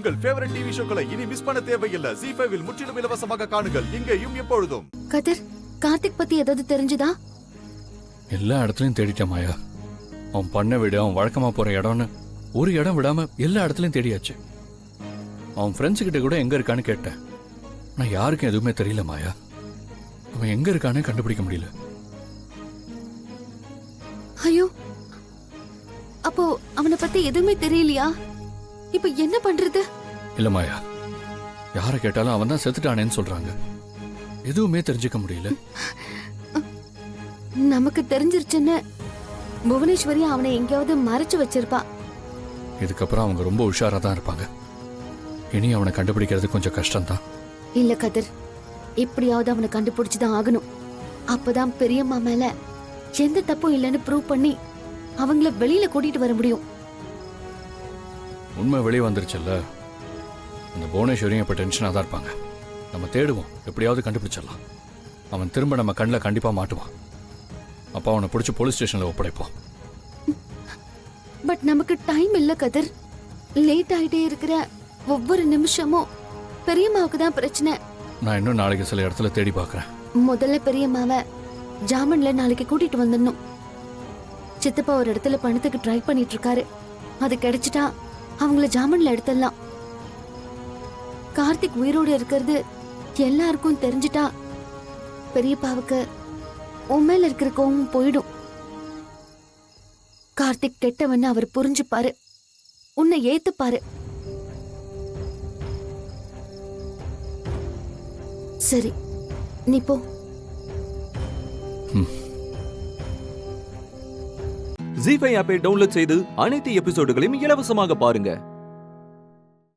உங்கள் favourite TV ஷோக்களை இனி miss பண்ண தேவையில்லை. ZEE5 இல் முற்றிலும் இலவசமாக காணுங்கள். இங்கேயும் எப்பொழுதும். கதிர், கார்த்திக் பத்தி ஏதாவது தெரிஞ்சுதா? எல்லா இடத்துலயும் தேடிட்டேன் மாயா. அவன் பண்ண வீடு, அவன் வழக்கமா போற இடம்னு ஒரு இடம் விடாம எல்லா இடத்துலயும் தேடியாச்சு. அவன் ஃப்ரெண்ட்ஸ் கிட்ட கூட எங்க இருக்கான்னு கேட்டேன். நான் யாருக்கும் எதுவுமே தெரியல மாயா. அவன் எங்க இருக்கானே கண்டுபிடிக்க முடியல. ஐயோ, அப்போ அவனை பத்தி எதுவுமே தெரியலையா? இப்ப என்ன பண்றது? இல்ல மாயா, யாரை கேட்டாலும் அவன் தான் செத்துட்டானேன்னு சொல்றாங்க. எதுவுமே தெரிஞ்சுக்க முடியல. நமக்கு தெரிஞ்சிருச்சுன்னு புவனேஸ்வரி அவனை எங்கேயாவது மறைச்சு வச்சிருப்பா. இதுக்கப்புறம் அவங்க ரொம்ப உஷாரா தான் இருப்பாங்க. இனி அவனை கண்டுபிடிக்கிறது கொஞ்சம் கஷ்டம்தான். இல்ல கதிர், எப்படியாவது அவனை கண்டுபிடிச்சுதான் ஆகணும். அப்பதான் பெரியம்மா மேல எந்த தப்பும் இல்லைன்னு ப்ரூவ் பண்ணி அவங்கள வெளியில கூட்டிட்டு வர முடியும். உண்மை வெளியே வந்துருச்சுல்ல, அந்த புவனேஸ்வரியும் இப்ப டென்ஷனா தான் இருப்பாங்க. நம்ம தேடுவோம், எப்படியாவது கண்டுபிடிச்சிடலாம். அவன் திரும்ப நம்ம கண்ணில் கண்டிப்பா மாட்டுவான். அப்ப அவனை பிடிச்சி போலீஸ் ஸ்டேஷன்ல ஒப்படைப்போம். பட் நமக்கு டைம் இல்ல கதிர். லேட் ஆயிட்டே இருக்கிற ஒவ்வொரு நிமிஷமும் பெரியம்மாவுக்கு தான் பிரச்சனை. நான் இன்னும் நாளைக்கு சில இடத்துல தேடி பார்க்கறேன். முதல்ல பெரியம்மாவை ஜாமீன்ல நாளைக்கு கூட்டிட்டு வந்துடணும். சித்தப்பா ஒரு இடத்துல பணத்துக்கு ட்ரை பண்ணிட்டு இருக்காரு. அது கிடைச்சிட்டா அவங்கள ஜாமீன்ல எடுத்துடலாம். கார்த்திக் உயிரோடு இருக்கிறது எல்லாருக்கும் தெரிஞ்சிட்டா பெரியப்பாவுக்கு உன் மேல இருக்கிற கோவம் போயிடும். கார்த்திக் கெட்டவன்னு அவர் புரிஞ்சுப்பாரு, உன்னை ஏத்துப்பாரு. சரி, நீ போ. ZEE5 ஆப்பை டவுன்லோட் செய்து அனைத்து எபிசோடுகளையும் இலவசமாக பாருங்க.